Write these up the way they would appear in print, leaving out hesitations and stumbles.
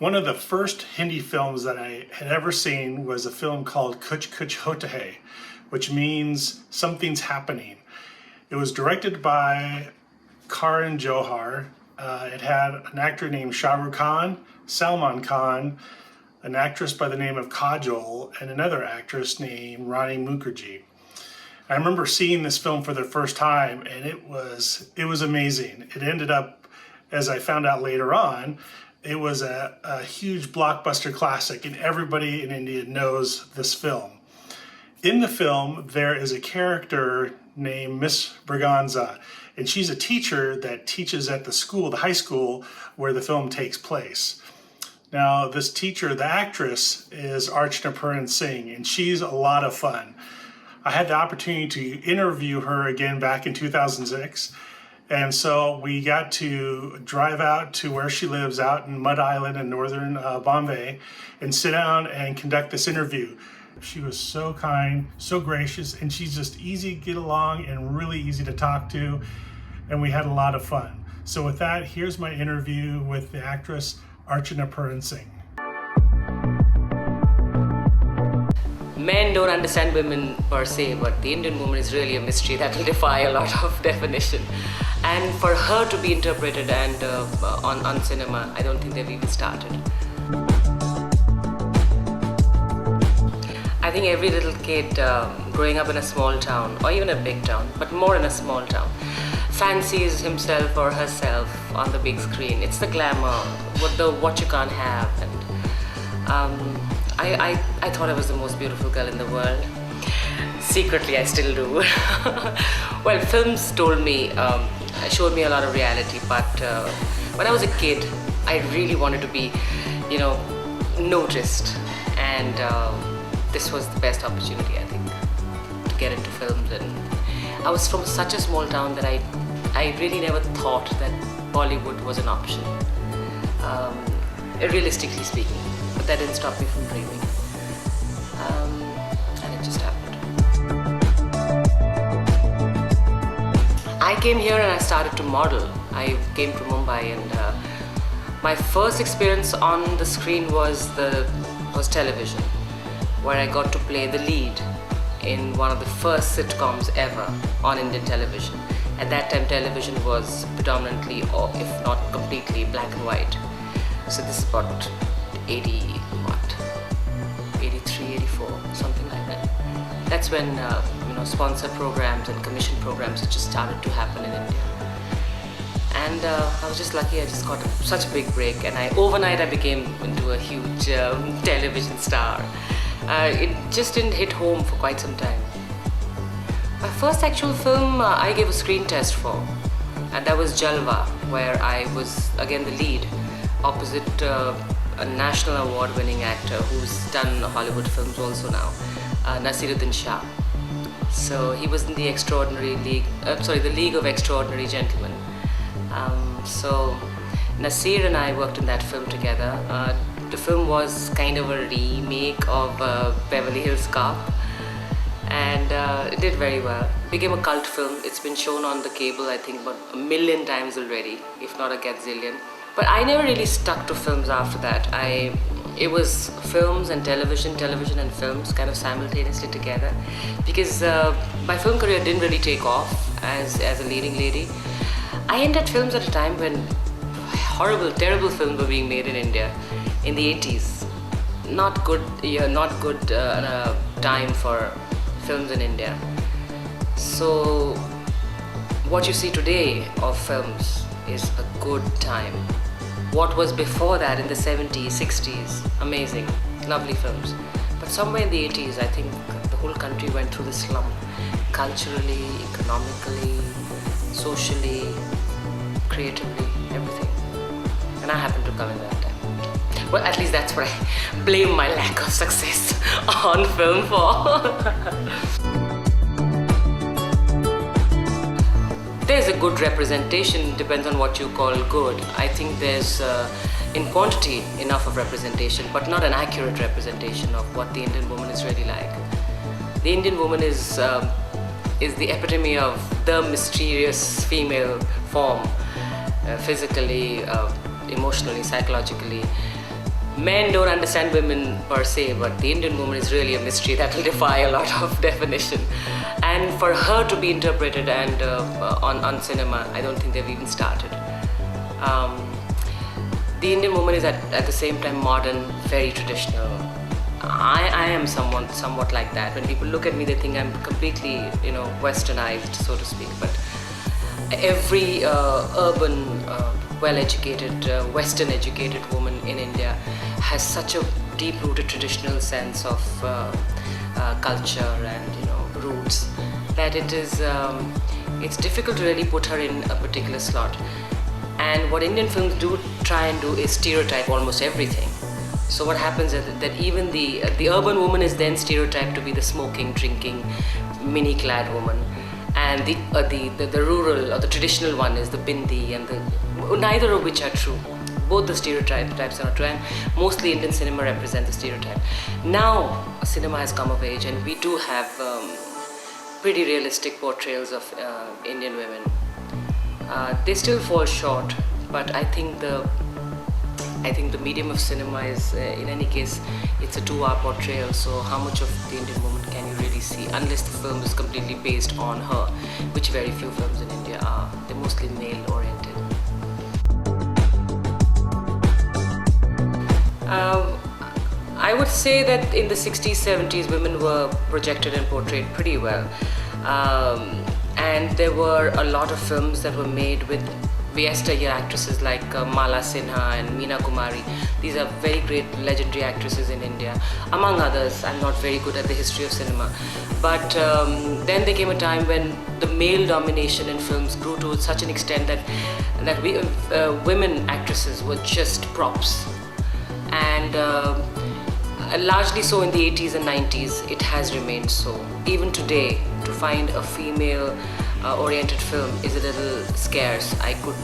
One of the first Hindi films that I had ever seen was a film called Kuch Hota, which means something's happening. It was directed by Karin Johar. It had an actor named Shah Rukh Khan, Salman Khan, an actress by the name of Kajol, and another actress named Rani Mukherjee. I remember seeing this film for the first time, and it was amazing. It ended up, as I found out later on, it was a huge blockbuster classic, and everybody in India knows this film. In the film, there is a character named Miss Braganza, and she's a teacher that teaches at the school, the high school, where the film takes place. Now, this teacher, the actress, is Archana Puran Singh, and she's a lot of fun. I had the opportunity to interview her again back in 2006, and so we got to drive out to where she lives out in Mud Island in northern Bombay and sit down and conduct this interview. She was so kind, so gracious, and she's just easy to get along and really easy to talk to, and we had a lot of fun. So with that, here's my interview with the actress Archana Puran Singh. Men don't understand women per se, but the Indian woman is really a mystery that will defy a lot of definition. And for her to be interpreted and on cinema, I don't think they've even started. I think every little kid growing up in a small town, or even a big town, but more in a small town, fancies himself or herself on the big screen. It's the glamour, what you can't have. And I thought I was the most beautiful girl in the world. Secretly, I still do. Well, films told me, showed me a lot of reality, but when I was a kid, I really wanted to be, noticed. And this was the best opportunity, I think, to get into films. And I was from such a small town that I really never thought that Bollywood was an option, realistically speaking. But that didn't stop me from dreaming. And it just happened. I came here and I started to model. I came to Mumbai, and my first experience on the screen was television, where I got to play the lead in one of the first sitcoms ever on Indian television. At that time, television was predominantly, or if not completely, black and white. So this is about 83, 84, something like that. That's when sponsor programs and commission programs just started to happen in India. And I was just lucky. I just got such a big break, and overnight I became into a huge television star. It just didn't hit home for quite some time. My first actual film I gave a screen test for, and that was Jalwa, where I was again the lead opposite a national award-winning actor who's done Hollywood films also now, Naseeruddin Shah. So he was in the the League of Extraordinary Gentlemen. So Nasir and I worked in that film together. The film was kind of a remake of Beverly Hills Cop, and it did very well. It became a cult film. It's been shown on the cable, I think, about 1 million times already, if not a gazillion. But I never really stuck to films after that. It was films and television and films kind of simultaneously together, because my film career didn't really take off as a leading lady. I entered films at a time when horrible, terrible films were being made in India in the 80s. Not good time for films in India. So what you see today of films is a good time. What was before that in the 70s, 60s, amazing, lovely films. But somewhere in the 80s, I think the whole country went through the slump, culturally, economically, socially, creatively, everything. And I happened to come in that time. Well, at least that's what I blame my lack of success on film for. There's a good representation, depends on what you call good. I think there's, in quantity, enough of representation, but not an accurate representation of what the Indian woman is really like. The Indian woman is the epitome of the mysterious female form, physically, emotionally, psychologically. men don't understand women per se, but the Indian woman is really a mystery that will defy a lot of definition. And for her to be interpreted and on cinema, I don't think they've even started. The Indian woman is at the same time modern, very traditional. I am somewhat like that. When people look at me, they think I'm completely, westernized, so to speak. But every urban, well-educated, Western-educated woman in India has such a deep-rooted traditional sense of culture and roots that it's difficult to really put her in a particular slot. And what Indian films do try and do is stereotype almost everything. So what happens is that even the urban woman is then stereotyped to be the smoking, drinking, mini-clad woman, and the rural or the traditional one is the bindi, and neither of which are true. Both the stereotypes are not true, and mostly Indian cinema represents the stereotype. Now cinema has come of age, and we do have pretty realistic portrayals of Indian women. They still fall short, but I think the medium of cinema is, in any case, it's a 2-hour portrayal, so how much of the Indian woman can you really see, unless the film is completely based on her, which very few films in India are. They're mostly male-oriented. I would say that in the 60s, 70s, women were projected and portrayed pretty well. And there were a lot of films that were made with yesteryear actresses like Mala Sinha and Meena Kumari. These are very great legendary actresses in India. Among others, I'm not very good at the history of cinema. But then there came a time when the male domination in films grew to such an extent that women actresses were just props. And largely so in the 80s and 90s, it has remained so. Even today, to find a female oriented film is a little scarce. I could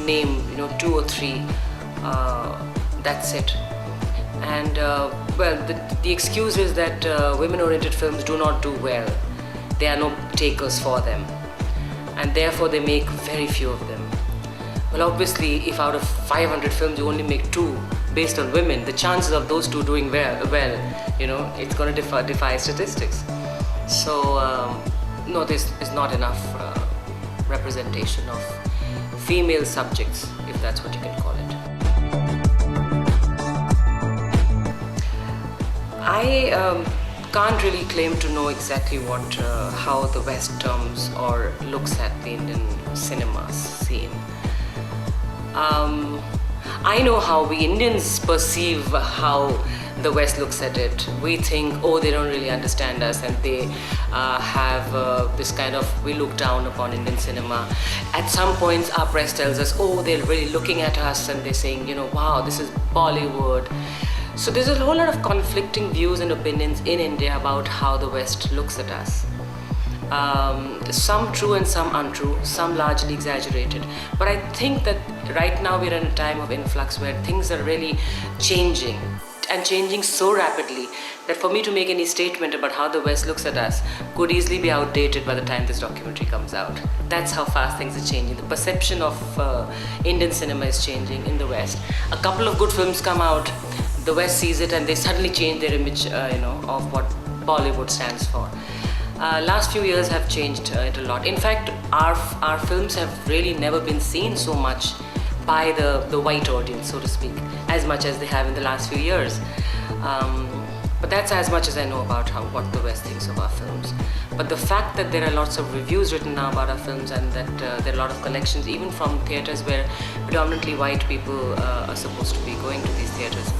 name 2 or 3, that's it. And the excuse is that women oriented films do not do well. There are no takers for them, and therefore they make very few of them. Well, obviously, if out of 500 films you only make 2 based on women, the chances of those 2 doing well, it's going to defy statistics. So no, this is not enough representation of female subjects, if that's what you can call it. I can't really claim to know exactly how the West terms or looks at the Indian cinema scene. I know how we Indians perceive how the West looks at it. We think, they don't really understand us, and they have this kind of, we look down upon Indian cinema. At some points, our press tells us, they're really looking at us, and they're saying, wow, this is Bollywood. So there's a whole lot of conflicting views and opinions in India about how the West looks at us. Some true and some untrue, some largely exaggerated. But I think that right now we're in a time of influx where things are really changing, and changing so rapidly that for me to make any statement about how the West looks at us could easily be outdated by the time this documentary comes out. That's how fast things are changing. The perception of Indian cinema is changing in the West. A couple of good films come out, the West sees it, and they suddenly change their image of what Bollywood stands for. Last few years have changed it a lot. In fact, our films have really never been seen so much by the white audience, so to speak, as much as they have in the last few years. But that's as much as I know about what the West thinks of our films. But the fact that there are lots of reviews written now about our films, and that there are a lot of collections, even from theatres where predominantly white people are supposed to be going to these theatres.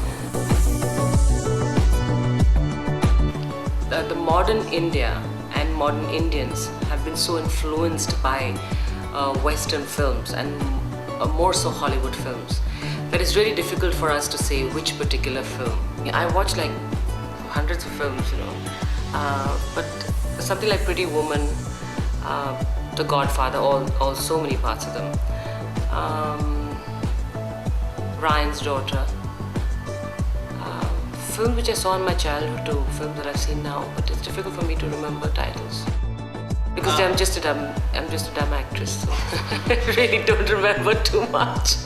The modern India and modern Indians have been so influenced by Western films, and more so Hollywood films, that it's really difficult for us to say which particular film. I watch like hundreds of films, but something like Pretty Woman, The Godfather, all so many parts of them, Ryan's Daughter, films which I saw in my childhood to films that I've seen now, but it's difficult for me to remember titles. Because I'm just a dumb actress, so I really don't remember too much.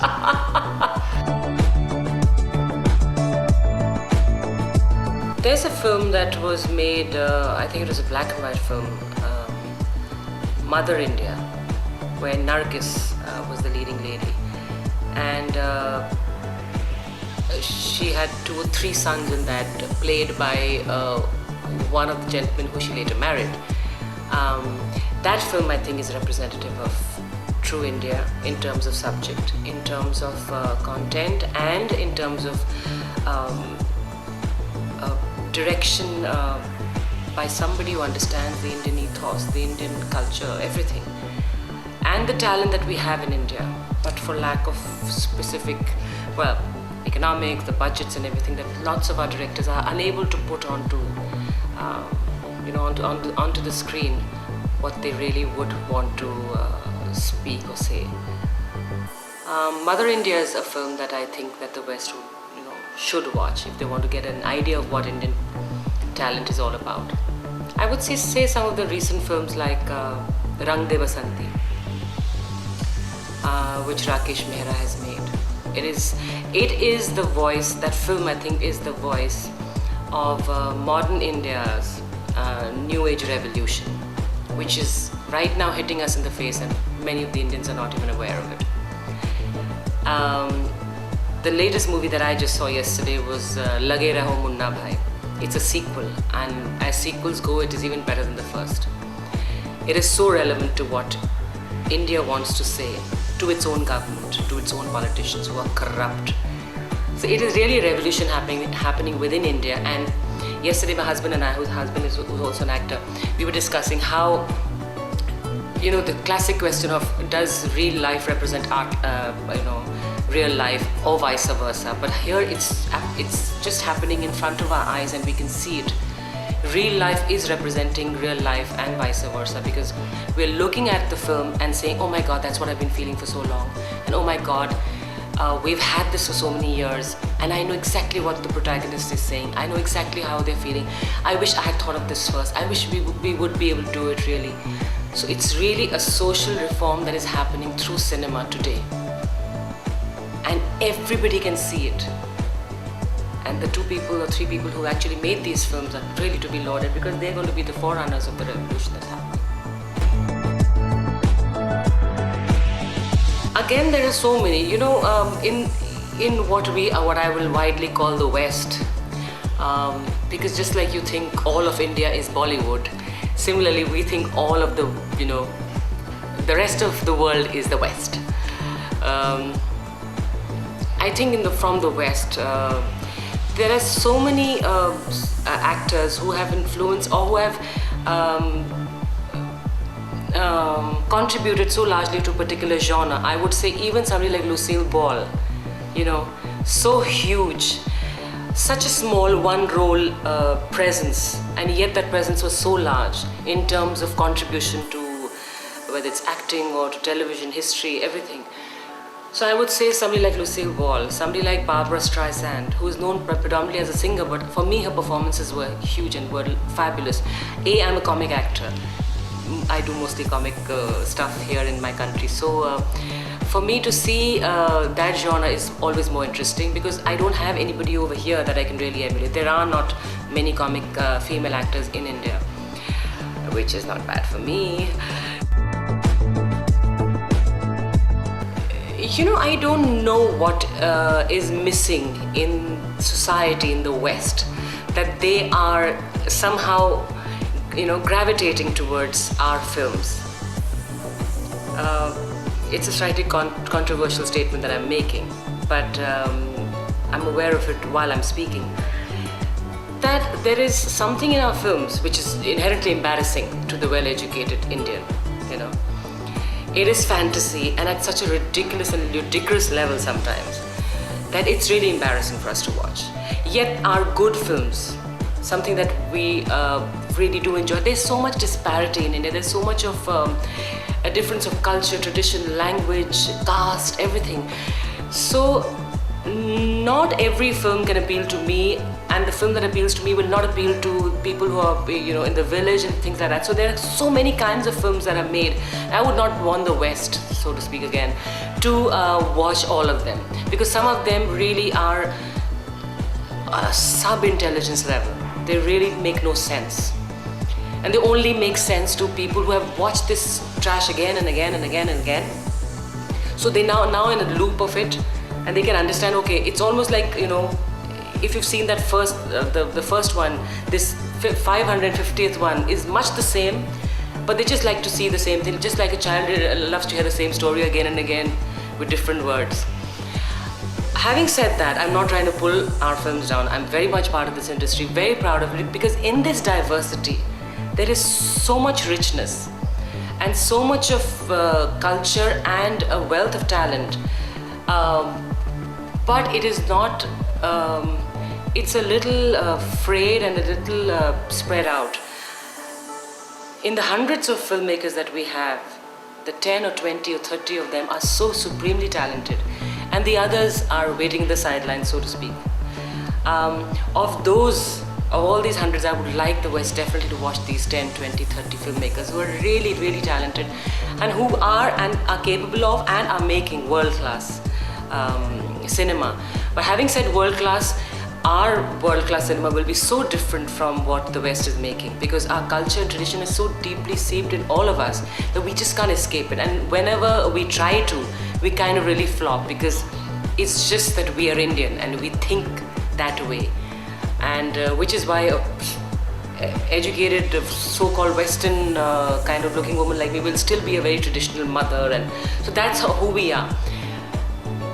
There's a film that was made, I think it was a black and white film, Mother India, where Nargis was the leading lady. And she had 2 or 3 sons in that, played by one of the gentlemen who she later married. That film, I think, is representative of true India in terms of subject, in terms of content, and in terms of direction by somebody who understands the Indian ethos, the Indian culture, everything. And the talent that we have in India, but for lack of specific, well, economics, the budgets and everything, that lots of our directors are unable to put onto, onto the screen what they really would want to speak or say. Mother India is a film that I think that the West would, should watch if they want to get an idea of what Indian talent is all about. I would say some of the recent films like Rang De Basanti, which Rakeysh Mehra has made. It is the voice, that film I think is the voice of modern India's new age revolution, which is right now hitting us in the face, and many of the Indians are not even aware of it. The latest movie that I just saw yesterday was Lage Raho Munna Bhai. It's a sequel, and as sequels go, it is even better than the first. It is so relevant to what India wants to say to its own government, to its own politicians who are corrupt. So it is really a revolution happening within India. And yesterday my husband and I, whose husband is who's also an actor, we were discussing how, the classic question of does real life represent art, real life, or vice versa. But here it's just happening in front of our eyes, and we can see it. Real life is representing real life and vice versa, because we're looking at the film and saying, oh my God, that's what I've been feeling for so long. And oh my God, we've had this for so many years, and I know exactly what the protagonist is saying. I know exactly how they're feeling. I wish I had thought of this first. I wish we would be able to do it really. So it's really a social reform that is happening through cinema today. And everybody can see it. And the 2 people or 3 people who actually made these films are really to be lauded, because they're going to be the forerunners of the revolution that's happening. Again, there are so many, in what I will widely call the West, because just like you think all of India is Bollywood, similarly we think all of the the rest of the world is the West. I think from the West, there are so many actors who have influenced or who have contributed so largely to a particular genre. I would say even somebody like Lucille Ball, so huge, such a small one-role presence, and yet that presence was so large in terms of contribution to whether it's acting or to television history, everything. So I would say somebody like Lucille Ball, somebody like Barbara Streisand, who is known predominantly as a singer, but for me her performances were huge and were fabulous. I'm a comic actor. I do mostly comic stuff here in my country. So for me to see that genre is always more interesting, because I don't have anybody over here that I can really emulate. There are not many comic female actors in India, which is not bad for me. I don't know what is missing in society in the West, that they are somehow, gravitating towards our films. It's a slightly controversial statement that I'm making, but I'm aware of it while I'm speaking. That there is something in our films which is inherently embarrassing to the well-educated Indian, It is fantasy, and at such a ridiculous and ludicrous level sometimes, that it's really embarrassing for us to watch. Yet our good films, something that we really do enjoy, there's so much disparity in India, there's so much of a difference of culture, tradition, language, caste, everything. So not every film can appeal to me, and the film that appeals to me will not appeal to people who are, in the village and things like that. So there are so many kinds of films that are made. I would not want the West, so to speak again, to watch all of them, because some of them really are sub-intelligence level. They really make no sense. And they only make sense to people who have watched this trash again and again and again and again. So they now in a loop of it, and they can understand, okay, it's almost like, you know, if you've seen that first, the first one, this 550th one is much the same, but they just like to see the same thing, just like a child loves to hear the same story again and again with different words. Having said that, I'm not trying to pull our films down. I'm very much part of this industry, very proud of it, because in this diversity, there is so much richness and so much of culture and a wealth of talent. But it is not, it's a little frayed and a little spread out. In the hundreds of filmmakers that we have, the 10 or 20 or 30 of them are so supremely talented, and the others are waiting in the sidelines, so to speak. Of all these hundreds, I would like the West definitely to watch these 10, 20, 30 filmmakers who are really, really talented and who are capable of and are making world-class cinema. But having said world-class, our world-class cinema will be so different from what the West is making, because our culture and tradition is so deeply seeped in all of us that we just can't escape it. And whenever we try to, we kind of really flop, because it's just that we are Indian and we think that way. And which is why educated, so-called Western kind of looking woman like me will still be a very traditional mother, and so that's who we are.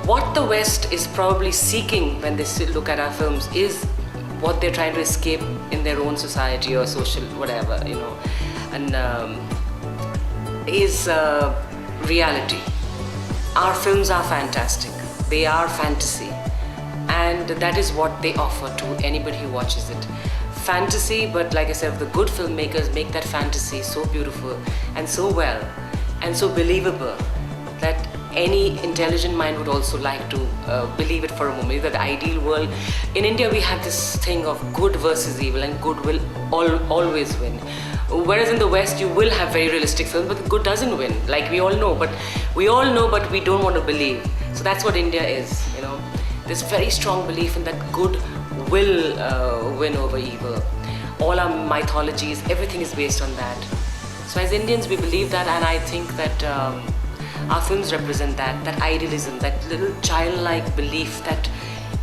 What the West is probably seeking when they look at our films is what they're trying to escape in their own society or social whatever, you know, and is reality. Our films are fantastic. They are fantasy. And that is what they offer to anybody who watches it. Fantasy, but like I said, the good filmmakers make that fantasy so beautiful and so well and so believable that any intelligent mind would also like to believe it for a moment. That the ideal world. In India, we have this thing of good versus evil, and good will always win. Whereas in the West, you will have very realistic films, but good doesn't win, like we all know. But we don't want to believe. So that's what India is, you know. This very strong belief in that good will win over evil. All our mythologies, everything is based on that. So as Indians, we believe that, and I think that our films represent that idealism, that little childlike belief that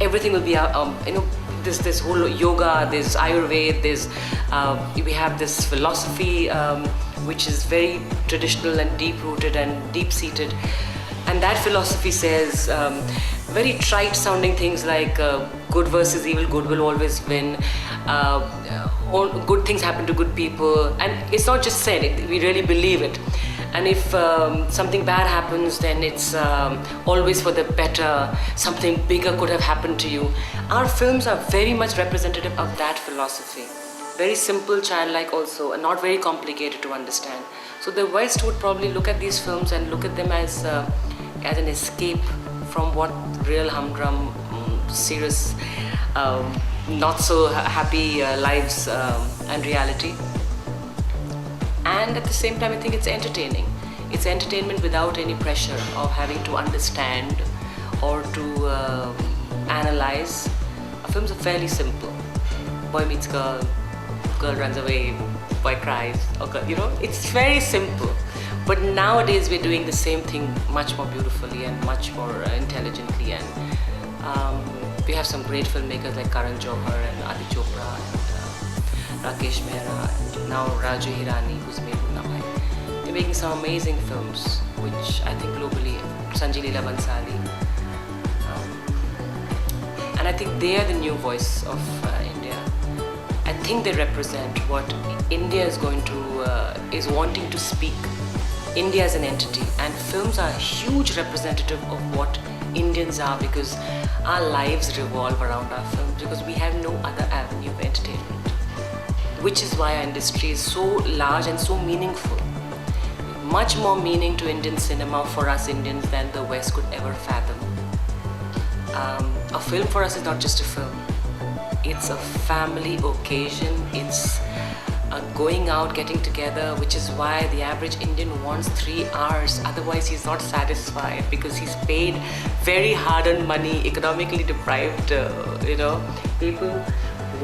everything will be, you know, this whole yoga, this Ayurveda, we have this philosophy which is very traditional and deep-rooted and deep-seated. And that philosophy says very trite sounding things like good versus evil, good will always win, good things happen to good people, and it's not just said, we really believe it. And if something bad happens, then it's always for the better, something bigger could have happened to you. Our films are very much representative of that philosophy. Very simple, childlike also, and not very complicated to understand. So the West would probably look at these films and look at them as an escape from what real humdrum, serious, not so happy lives and reality. And at the same time, I think it's entertaining. It's entertainment without any pressure of having to understand or to analyze. Our films are fairly simple. Boy meets girl, girl runs away, boy cries, or girl, you know, it's very simple. But nowadays we're doing the same thing much more beautifully and much more intelligently, and we have some great filmmakers like Karin, Johar and Aditya, Chopra and Rakeysh, Mehra, and now Raju, Hirani, who's made MUNNA. They're making some amazing films, which I think globally, Sanjay, Leela, Bhansali, and I think they are the new voice of India. I think they represent what India is is wanting to speak. India as an entity, and films are a huge representative of what Indians are, because our lives revolve around our films, because we have no other avenue of entertainment, which is why our industry is so large and so meaningful. Much more meaning to Indian cinema for us Indians than the West could ever fathom. A film for us is not just a film. It's a family occasion. It's going out, getting together, which is why the average Indian wants 3 hours. Otherwise, he's not satisfied, because he's paid very hard-earned money, economically deprived, people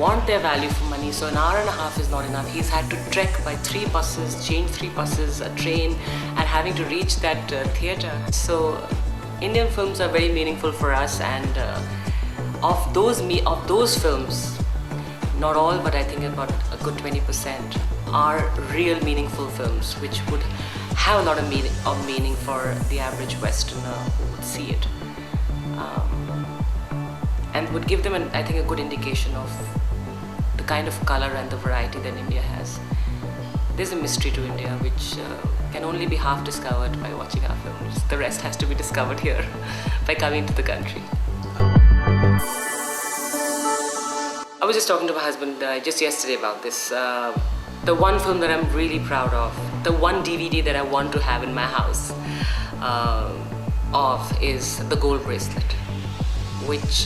want their value for money. So an hour and a half is not enough. He's had to trek by 3 buses, change 3 buses, a train, and having to reach that theatre. So Indian films are very meaningful for us, and of those films, not all, but I think about a good 20% are real meaningful films, which would have a lot of meaning for the average Westerner who would see it, and would give them, I think, a good indication of the kind of color and the variety that India has. There's a mystery to India which can only be half discovered by watching our films. The rest has to be discovered here by coming to the country. I was just talking to my husband just yesterday about this. The one film that I'm really proud of, the one DVD that I want to have in my house is The Gold Bracelet, which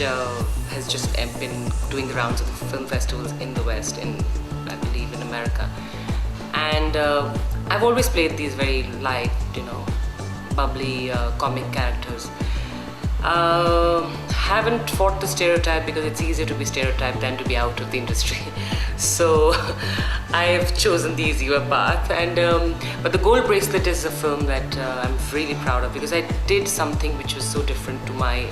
has just been doing the rounds of the film festivals in the West, I believe in America. And I've always played these very light, bubbly comic characters. Haven't fought the stereotype because it's easier to be stereotyped than to be out of the industry. So I've chosen the easier path. And but The Gold Bracelet is a film that I'm really proud of, because I did something which was so different to my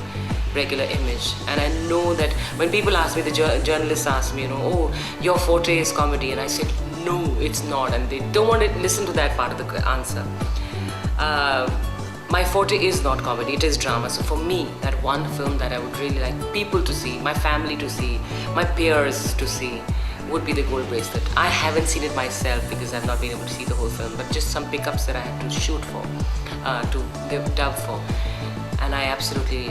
regular image. And I know that when people ask me, the journalists ask me, oh, your forte is comedy, and I said, no, it's not, and they don't want to listen to that part of the answer. My forte is not comedy, it is drama. So for me, that one film that I would really like people to see, my family to see, my peers to see, would be The Gold Bracelet. I haven't seen it myself because I've not been able to see the whole film, but just some pickups that I had to shoot for, to dub for. And I absolutely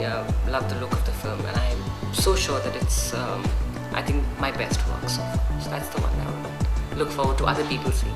love the look of the film, and I'm so sure that it's, I think, my best work so far. So that's the one I would look forward to other people seeing.